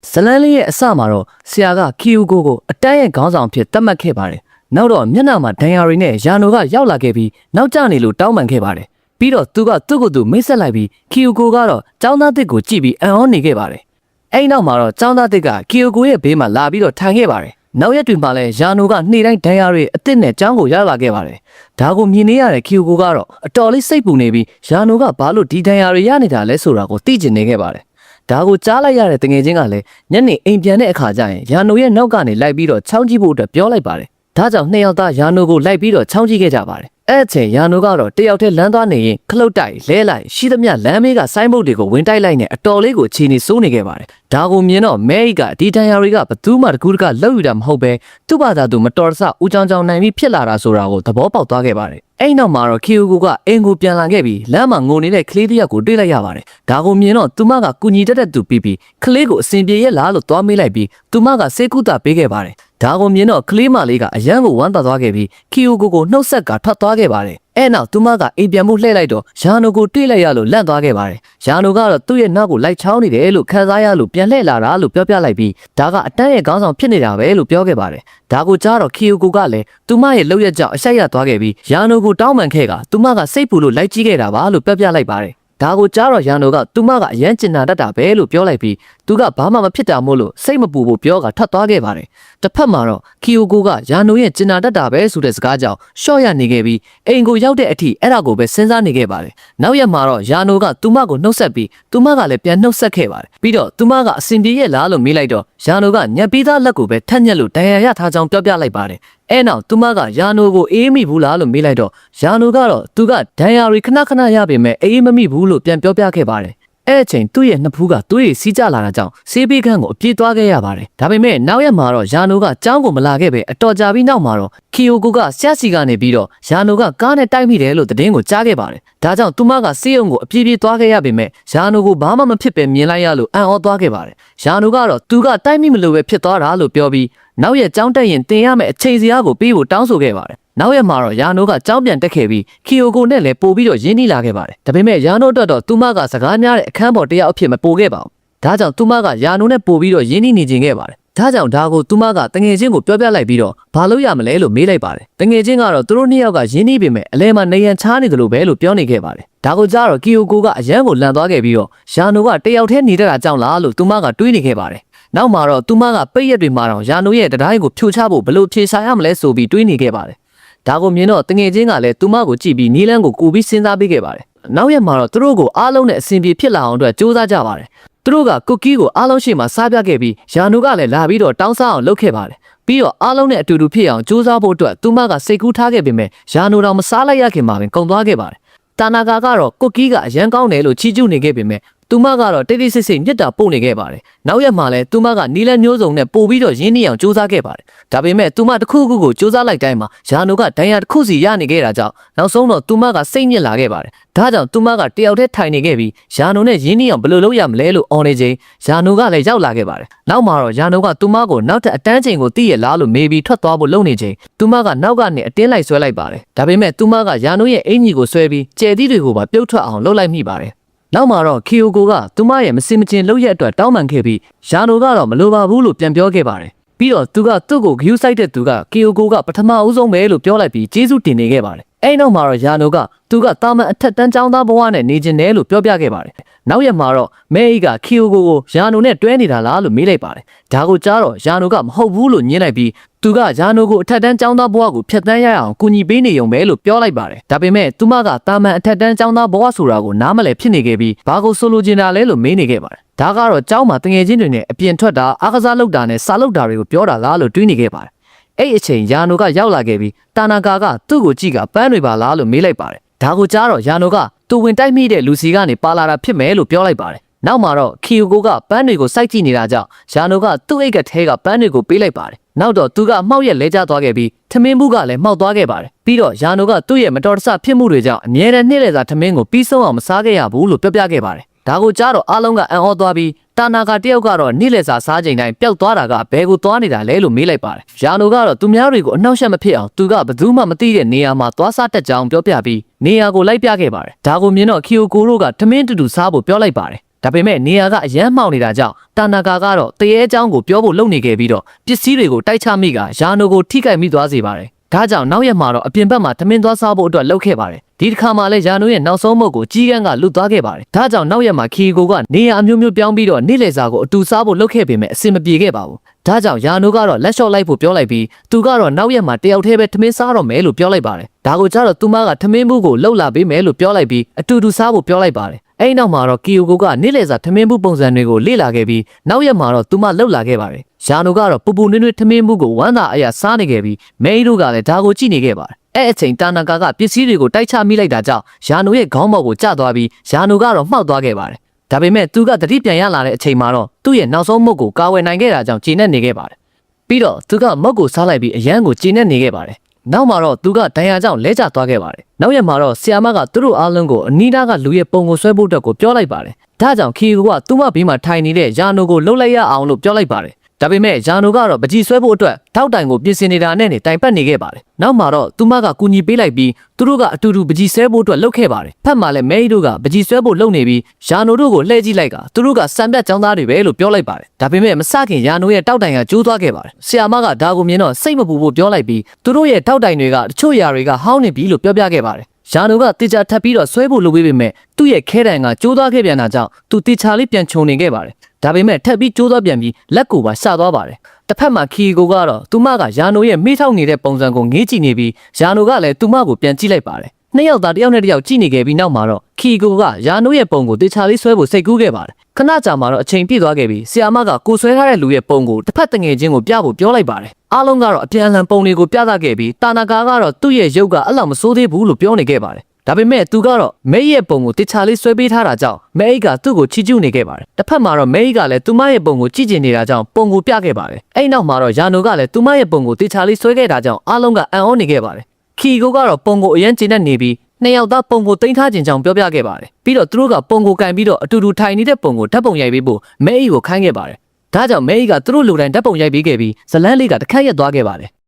ဇလန်းလေးရဲ့အစမှာတော့ဆရာကခီယိုကိုအတန်းရဲ့ခေါင်းဆောင်ဖြစ်သတ်မှတ်ခဲ့ပါတယ်။နောက်တော့မျက်နှာမှာဒဏ်ရာတွေနဲ့ယာနိုကရောက်လာခဲ့ပြီးနောက်ကျနေလို့တောင်းပန်ခဲ့ပါတယ်။ပြီးတော့သူကသူ့ကိုယ်သူမိတ်ဆက်လိုက်ပြီးခီယိုကိုကတော့ကျောင်းသားတစ်ကိုကြည့်ပြီးအံ့ဩနေခဲ့ပါတယ်။အဲ့နောက်မှာတော့ကျောင်းသားတစ်ကခီယိုကိုရဲ့ဘေးမှာလာပြီးတော့ထိုင်ခဲ့ပါတယ်။နောက်ရက်တွေမှာလည်းယာနိုကနေ့တိုင်းဒဏ်ရာတွေအစ်စ်နဲ့ကျောင်းကိုရောက်လာခဲ့ပါတယ်။ဒါကိုမြင်နေရတဲ့ခီယိုကိုကတော့အတော်လေးစိတ်ပူနေပြီးယာနိုကဘာလို့ဒီဒဏ်ရာတွေရနေတာလဲဆိုတာကိုသိကျင်နေခဲ့ပါတယ်။ဒါကိုကြားလိုက်ရတဲ့တငယ်ချင်းကလည်းညနေအိမ်ပြန်တဲ့အခါကျရင်ယာနိုရဲ့နောက်ကနေလိုက်ပြီးတော့ချောင်းကြည့်ဖို့အတွက်ပြောလိုက်ပါတယ်။ဒါကြောင့်နှစ်ယောက်သားယာနိုကိုလိုက်ပြီးတော့ချောင်းကြည့်ခဲ့ကြပါတယ်။အဲ့အချိန်ယာနိုကတော့တယောက်တည်းလမ်းသွားနေရင်ခလုတ်တိုက်လဲလိုက်ရှိသမျှလမ်းမေးကဆိုင်းဘုတ်တွေကိုဝင်တိုက်လိုက်နဲ့အတော်လေးကိုခြေနေစိုးနေခဲ့ပါတယ်။ဒါကိုမြင်တော့မဲကဒီတန်ရာတွေကဘသူမှတကူတကလှုပ်ယူတာမဟုတ်ပဲသူ့ဘာသာသူမတော်တဆဦးချောင်းချောင်းနိုင်ပြီးဖြစ်လာတာဆိုတာကိုသဘောပေါက်သွားခဲ့ပါတယ်။အဲ့နောက်မှာတော့ခီယိုကိုကအင်ကိုပြန်လာခဲ့ပြီးလမ်းမှာငိုနေတဲ့ကလေးတစ်ယောက်ကိုတွေ့လိုက်ရပါတယ်။ဒါကိုမြင်တော့သူမကကူညီတတ်တဲ့သူပြီးကလေးကိုအစင်ပြေရဲ့လားလို့သွားမေးလိုက်ပြီးသူမကစေကူတာပေးခဲ့ပါတယ်။ဒါကိုမြင်တော့ကလေးမလေးကအရန်ကိုဝမ်းသာသွားခဲ့ပြီးခီယိုကိုနှုတ်ဆက်ကထွက်သွားခဲ့ပါတယ်။အဲ့နောက်သူမကအိမ်ပြန်မှုလှည့်လိုက်တော့ယာနိုကိုတွေ့လိုက်ရလို့လန့်သွားခဲ့ပါတယ်။ယာနိုကတော့သူ့ရဲ့နောက်ကိုလိုက်ချောင်းနေတယ်လို့ခံစားရလို့ပြန်လှည့်လာတာလို့ပြောပြလိုက်ပြီးဒါကအတန်းရဲ့ခေါင်းဆောင်ဖြစ်နေတာပဲလို့ပြောခဲ့ပါတယ်။ဒါကိုကြားတော့ခီယိုကိုကလည်းသူမရဲ့လုပ်ရက်ကြောင့်အဆက်ရသွားခဲ့ပြီးယာနိုကိုတောင်းပန်ခဲ့ကသူမကစိတ်ပူလို့လိုက်ကြည့်ခဲ့တာပါလို့ပြောပြလိုက်ပါတယ်။ဒါကိုကြားတော့ယာနိုကသူမကအရန်ကျင်နာတတ်တာပဲလို့ပြောလိုက်ပြီးသူကဘာမှမဖြစ်တာမို့လို့စိတ်မပူဖို့ပြောကထွက်သွားခဲ့ပါတယ်။တစ်ဖက်မှာတော့ခီယိုကိုကယာနိုရဲ့ကျင်နာတတ်တာပဲဆိုတဲ့စကားကြောင့်ရှော့ရနေခဲ့ပြီးအိမ်ကိုရောက်တဲ့အထိအဲ့ဒါကိုပဲစဉ်းစားနေခဲ့ပါတယ်။နောက်ရက်မှာတော့ယာနိုကသူမကိုနှုတ်ဆက်ပြီးသူမကလည်းပြန်နှုတ်ဆက်ခဲ့ပါတယ်။ပြီးတော့သူမကအစင်ပြေရဲ့လားလို့မေးလိုက်တော့ယာနိုကညက်ပြီးသားလက်ကိုပဲထက်ညက်လို့ဒဏ်ရာရထားကြောင်းပြောပြလိုက်ပါတယ်။အဲ့နောက်သူမကယာနိုကိုအေးမိဘူးလားလို့မေးလိုက်တော့ယာနိုကတော့သူကဒဏ်ရာတွေခဏခဏရပေမဲ့အေးမမိဘူးလို့ပြန်ပြောပြခဲ့ပါတယ်။အဲ့အချိန်သူ့ရဲ့နှစ်ဖူးကသွေးရည်စီးကျလာတာကြောင့်ဆေးပေးခန်းကိုအပြေးသွားခဲ့ရပါတယ်။ဒါပေမဲ့နောက်ရက်မှာတော့ယာနိုကကျောင်းကိုမလာခဲ့ပဲအတော်ကြာပြီးနောက်မှာတော့ခီယိုကိုကဆရာစီကနေပြီးတော့ယာနိုကကားနဲ့တိုက်မိတယ်လို့သတင်းကိုကြားခဲ့ပါတယ်။ဒါကြောင့်သူမကဆေးရုံကိုအပြေးပြေးသွားခဲ့ရပေမဲ့ယာနိုကိုဘာမှမဖြစ်ပဲမြင်လိုက်ရလို့အံ့ဩသွားခဲ့ပါတယ်။ယာနိုကတော့သူကတိုက်မိမလို့ပဲဖြစ်သွားတာလို့ပြောပြီးနောက်ရက်ကျောင်းတက်ရင်တင်ရမယ့်အချိန်စရာကိုပြီးဖို့တောင်းဆိုခဲ့ပါတယ်။နောက်ရက်မှာတော့ယာနိုကကြောင်းပြန်တက်ခဲ့ပြီးခီယိုကိုနဲ့လည်းပို့ပြီးတော့ရင်းနှီးလာခဲ့ပါတယ်။ဒါပေမဲ့ယာနိုအတွက်တော့သူမကစကားများတဲ့အခန်းပေါ်တယောက်အဖြစ်မပို့ခဲ့ပါဘူး။ဒါကြောင့်သူမကယာနိုနဲ့ပို့ပြီးတော့ရင်းနှီးနေခြင်းခဲ့ပါတယ်။ဒါကြောင့်ဒါကိုသူမကတငယ်ချင်းကိုပြောပြလိုက်ပြီးတော့ဘာလို့ရမလဲလို့မေးလိုက်ပါတယ်။တငယ်ချင်းကတော့သူတို့နှစ်ယောက်ကရင်းနှီးပေမဲ့အလဲမှာနေရန်ချားနေတယ်လို့ပဲလို့ပြောနေခဲ့ပါတယ်။ဒါကိုကြားတော့ခီယိုကိုကအရန်ကိုလန့်သွားခဲ့ပြီးတော့ယာနိုကတယောက်တည်းနေတတ်တာကြောင့်လားလို့သူမကတွေးနေခဲ့ပါတယ်။နောက်မှာတော့သူမကပိတ်ရက်တွေမှာတော့ယာနိုရဲ့တိုင်းကိုဖြိုချဖို့ဘယ်လိုဖြေရှာရမလဲဆိုပြီးတွေးနေခဲ့ပါတယ်။ဒါကိုမြင်တော့တငယ်ချင်းကလည်းသူမကိုကြည့်ပြီးနီလန်းကိုကူပြီးစဉ်းစားပေးခဲ့ပါတယ်။နောက်ရက်မှာတော့သူတို့ကိုအားလုံးနဲ့အဆင်ပြေဖြစ်လာအောင်အတွက်စူးစမ်းကြပါတယ်။သူတို့ကကုတ်ကီးကိုအားလုံးရှိမှစားပြခဲ့ပြီးယာနိုကလည်းလာပြီးတော့တောင်းစားအောင်လုပ်ခဲ့ပါတယ်။ပြီးတော့အားလုံးနဲ့အတူတူဖြစ်အောင်စူးစမ်းဖို့အတွက်သူမကစိတ်ကူးထားခဲ့ပေမဲ့ယာနိုတော်မစားလိုက်ရခင်မှာပင်ကုန်သွားခဲ့ပါတယ်။တာနာကာကတော့ကုတ်ကီးကအရန်ကောင်းတယ်လို့ချီးကျူးနေခဲ့ပေမဲ့သူမကတော့တိတ်တိတ်ဆိတ်ဆိတ်မြစ်တာပို့နေခဲ့ပါတယ်။နောက်ရက်မှာလည်းသူမကနီလန်းမျိုးစုံနဲ့ပို့ပြီးတော့ရင်းနှီးအောင်စူးစမ်းခဲ့ပါတယ်။ဒါပေမဲ့သူမတစ်ခုခုကိုစူးစမ်းလိုက်တိုင်းမှာယာနိုကဒဏ်ရာတစ်ခုစီရနေခဲ့တာကြောင့်နောက်ဆုံးတော့သူမကစိတ်ညစ်လာခဲ့ပါတယ်။ဒါကြောင့်သူမကတယောက်တည်းထိုင်နေခဲ့ပြီးယာနိုနဲ့ရင်းနှီးအောင်ဘယ်လိုလုပ်ရမလဲလို့အော်နေချိန်ယာနိုကလည်းရောက်လာခဲ့ပါတယ်။နောက်မှာတော့ယာနိုကသူမကိုနောက်ထပ်အတန်းချိန်ကိုသိရလားလို့မေးပြီးထွက်သွားဖို့လုပ်နေချိန်သူမကနောက်ကနေအတင်းလိုက်ဆွဲလိုက်ပါတယ်။ဒါပေမဲ့သူမကယာနိုရဲ့အင်ကြီးကိုဆွဲပြီးကျယ်သီးတွေကိုပါပြုတ်ထွက်အောင်လုပ်လိုက်မိပါတယ်။နောက်မှာတော့ခီယိုကိုကသူမရဲ့မစင်မချင်းလုပ်ရက်အတွက်တောင်းပန်ခဲ့ပြီးယာနိုကတော့မလိုပါဘူးလို့ပြန်ပြောခဲ့ပါတယ်။ပြီးတော့သူကသူ့ကိုဂယူးဆိုင်တဲ့သူကခီယိုကိုကပထမအဦးဆုံးပဲလို့ပြောလိုက်ပြီးကျေးဇူးတင်နေခဲ့ပါတယ်။အဲ့နောက်မှာတော့ယာနိုကသူကတာမန်အထက်တန်းကျောင်းသားဘဝနဲ့နေကျင်တယ်လို့ပြောပြခဲ့ပါတယ်။နောက်ရက်မှာတော့မဲအိကခီယိုကိုယာနိုနဲ့တွဲနေတာလားလို့မေးလိုက်ပါတယ်။ဒါကိုကြားတော့ယာနိုကမဟုတ်ဘူးလို့ညင်းလိုက်ပြီးသူကယာနိုကိုအထက်တန်းကျောင်းသားဘဝကိုဖျက်ဆီးရအောင်ကူညီပေးနေုံပဲလို့ပြောလိုက်ပါတယ်။ဒါပေမဲ့သူမကတာမန်အထက်တန်းကျောင်းသားဘဝဆိုတာကိုနားမလည်ဖြစ်နေခဲ့ပြီးဘာကိုဆိုလိုချင်တာလဲလို့မေးနေခဲ့ပါတယ်။ဒါကတော့ကျောင်းမှာတငယ်ချင်းတွေနဲ့အပြင်ထွက်တာအားကစားလုပ်တာနဲ့စာလုပ်တာတွေကိုပြောတာလားလို့တွေးနေခဲ့ပါတယ်။အဲ့အချိန်ယာနိုကရောက်လာခဲ့ပြီးတာနာကာကသူ့ကိုကြည့်ကပန်းတွေပါလားလို့မေးလိုက်ပါတယ်။ဒါကိုကြားတော့ယာနိုကသူဝင်တိုက်မိတဲ့လူစီကနေပါလာတာဖြစ်မယ်လို့ပြောလိုက်ပါတယ်။နောက်မှာတော့ခီယိုကိုကပန်းတွေကိုစိုက်ကြည့်နေတာကြောင့်ယာနိုကသူ့အိတ်ကထဲကပန်းတွေကိုပေးလိုက်ပါတယ်။နောက်တော့သူကမှောက်ရက်လဲကျသွားခဲ့ပြီးထမင်းဘူးကလည်းမှောက်သွားခဲ့ပါတယ်။ပြီးတော့ယာနိုကသူ့ရဲ့မတော်တဆဖြစ်မှုတွေကြောင့်အမြဲတမ်းနှိမ့်လေစာထမင်းကိုပြီးဆုံးအောင်မစားခဲ့ရဘူးလို့ပြောပြခဲ့ပါတယ်။ဒါကိုကြားတော့အားလုံးကအံ့ဩသွားပြီးတာနာကာတယောက်ကတော့နှိမ့်လေစာစားချိန်တိုင်းပျောက်သွားတာကဘယ်ကိုသွားနေတာလဲလို့မေးလိုက်ပါတယ်။ယာနိုကတော့သူများတွေကိုအနှောက်အယှက်မဖြစ်အောင်သူကဘယ်သူမှမသိတဲ့နေရာမှာသွားစားတတ်ကြောင်းပြောပြပြီးနေရာကိုလိုက်ပြခဲ့ပါတယ်။ဒါကိုမြင်တော့ခီယိုကိုတို့ကထမင်းတူတူစားဖို့ပြောလိုက်ပါတယ်။ ဒါပေမဲ့နေရာကအရန်မှောင်နေတာကြောင့်တာနာကာကတော့တရေအကြောင်းကိုပြောဖို့လုပ်နေခဲ့ပြီးတော့ပစ္စည်းတွေကိုတိုက်ချမိကယာနိုကိုထိခိုက်မိသွားစေပါတယ်။ဒါကြောင့်နောက်ရက်မှာတော့အပြင်ဘက်မှာထမင်းသွားစားဖို့အတွက်လှုပ်ခဲ့ပါတယ်။ဒီတစ်ခါမှလည်းယာနိုရဲ့နောက်ဆုံးမုတ်ကိုကြီးကန်းကလွတ်သွားခဲ့ပါတယ်။ဒါကြောင့်နောက်ရက်မှာခီကိုကနေရာအမျိုးမျိုးပြောင်းပြီးတော့နေ့လည်စာကိုအတူစားဖို့လုပ်ခဲ့ပေမဲ့အဆင်မပြေခဲ့ပါဘူး။ဒါကြောင့်ယာနိုကတော့လက်လျှော့လိုက်ဖို့ပြောလိုက်ပြီးသူကတော့နောက်ရက်မှာတယောက်တည်းပဲထမင်းစားတော့မယ်လို့ပြောလိုက်ပါတယ်။ဒါကိုကျတော့သူမကထမင်းမှုကိုလှုပ်လာပေးမယ်လို့ပြောလိုက်ပြီးအတူတူစားဖို့ပြောလိုက်ပါတယ်။အဲ့နောက်မှာတော့ကီယိုကိုကနေ့လည်စာထမင်းမှုပုံစံတွေကိုလေ့လာခဲ့ပြီးနောက်ရက်မှာတော့သူမလှုပ်လာခဲ့ပါတယ်။ယာနိုကတော့ပူပူနွေ့နွေ့ထမင်းမှုကိုဝမ်းသာအရာစားနေခဲ့ပြီးမဲရီတို့ကလည်းဒါကိုကြည့်နေခဲ့ပါတယ်။အဲ့အချိန်တာနာကာကပစ္စည်းတွေကိုတိုက်ချမိလိုက်တာကြောင့်ယာနိုရဲ့ခေါင်းပေါက်ကိုကျသွားပြီးယာနိုကတော့မှောက်သွားခဲ့ပါတယ်။ဒါပေမဲ့သူကတတိပြန်ရလာတဲ့အချိန်မှာတော့သူ့ရဲ့နောက်ဆုံးမုတ်ကိုကာဝယ်နိုင်ခဲ့တာကြောင့်ကျေနပ်နေခဲ့ပါတယ်။ပြီးတော့သူကမုတ်ကိုစားလိုက်ပြီးအရန်ကိုကျေနပ်နေခဲ့ပါတယ်။နောက်မှာတော့သူကဒဏ်ရာကြောင့်လဲကျသွားခဲ့ပါတယ်။နောက်ရက်မှာတော့ဆီယာမကသူတို့အားလုံးကိုအနီးနားကလူရဲ့ပုံကိုဆွဲဖို့အတွက်ကိုပြောလိုက်ပါတယ်။ဒါကြောင့်ခီယိုကသူ့မဘေးမှာထိုင်နေတဲ့ယာနိုကိုလှုပ်လိုက်ရအောင်လို့ပြောလိုက်ပါတယ်။ဒါပေမဲ့ယာနိုကတော့ပကြီးဆွဲဖို့အတွက်ထောက်တိုင်ကိုပြင်ဆင်နေတာနဲ့တိုင်ပတ်နေခဲ့ပါတယ်။နောက်မှာတော့သူမကကူညီပေးလိုက်ပြီးသူတို့ကအတူတူပကြီးဆွဲဖို့အတွက်လှုပ်ခဲ့ပါတယ်။ဖက်မှာလည်းမဲရီတို့ကပကြီးဆွဲဖို့လှုပ်နေပြီးယာနိုတို့ကိုလှည့်ကြည့်လိုက်ကသူတို့ကစံပြတ်ចောင်းသားတွေပဲလို့ပြောလိုက်ပါတယ်။ဒါပေမဲ့မစခင်ယာနိုရဲ့တောက်တိုင်ကကျိုးသွားခဲ့ပါတယ်။ဆီယာမကဒါကိုမြင်တော့စိတ်မပူဖို့ပြောလိုက်ပြီးသူတို့ရဲ့တောက်တိုင်တွေကတချို့ຢာတွေကဟောင်းနေပြီလို့ပြောပြခဲ့ပါတယ်။ယာနိုကတေချာထပ်ပြီးတော့ဆွဲဖို့လုပ်ပေးပေမဲ့သူ့ရဲ့ခဲတံကကျိုးသွားခဲ့ပြန်တာကြောင့်သူတေချာလေးပြန်ခြုံနေခဲ့ပါတယ်။ဒါပေမဲ့ထပ်ပြီးကျိုးသွားပြန်ပြီးလက်ကိုပါရှသွားပါတယ်။တစ်ဖက်မှာခီကိုကတော့သူမကယာနိုရဲ့မေးထောက်နေတဲ့ပုံစံကိုငေးကြည့်နေပြီးယာနိုကလည်းသူမကိုပြန်ကြည့်လိုက်ပါတယ်။နှစ်ယောက်သားတစ်ယောက်နဲ့တစ်ယောက်ကြည့်နေခဲ့ပြီးနောက်မှာတော့ခီကိုကယာနိုရဲ့ပုံကိုတေချာလေးဆွဲဖို့စိတ်ကူးခဲ့ပါတယ်။ခဏကြာမှတော့အချိန်ပြည့်သွားခဲ့ပြီးဆီယာမကကိုဆွဲထားတဲ့လူရဲ့ပုံကိုတစ်ဖက်တငယ်ချင်းကိုပြဖို့ပြောလိုက်ပါတယ်။အားလုံးကတော့အပြန်အလှန်ပုံတွေကိုပြသခဲ့ပြီးတာနာကာကတော့သူ့ရဲ့ရုပ်ကအဲ့လောက်မဆိုးသေးဘူးလို့ပြောနေခဲ့ပါတယ်။ဒါပေမဲ့သူကတော့မဲရဲ့ပုံကိုတေချာလေးဆွဲပေးထားတာကြောင့်မဲအိတ်ကသူ့ကိုချီကျူးနေခဲ့ပါတယ်။တစ်ဖက်မှာတော့မဲအိတ်ကလည်းသူမရဲ့ပုံကိုကြည့်ကျင်နေတာကြောင့်ပုံကိုပြခဲ့ပါတယ်။အဲ့နောက်မှာတော့ယာနိုကလည်းသူမရဲ့ပုံကိုတေချာလေးဆွဲခဲ့တာကြောင့်အားလုံးကအံ့ဩနေခဲ့ပါတယ်။ခီကိုကတော့ပုံကိုအရင်ကျဉ်နေပြီးနှစ်ယောက်သားပုံကိုတင်ထားခြင်းကြောင့်ပြောပြခဲ့ပါတယ်။ပြီးတော့သူတို့ကပုံကိုကန်ပြီးတော့အတူတူထိုင်နေတဲ့ပုံကိုဓာတ်ပုံရိုက်ပေးဖို့မဲအိတ်ကိုခိုင်းခဲ့ပါတယ်။ဒါကြောင့်မဲအိတ်ကသူတို့လူတိုင်းဓာတ်ပုံရိုက်ပေးခဲ့ပြီးဇလန်းလေးကတစ်ခတ်ရက်သွားခဲ့ပါတယ်။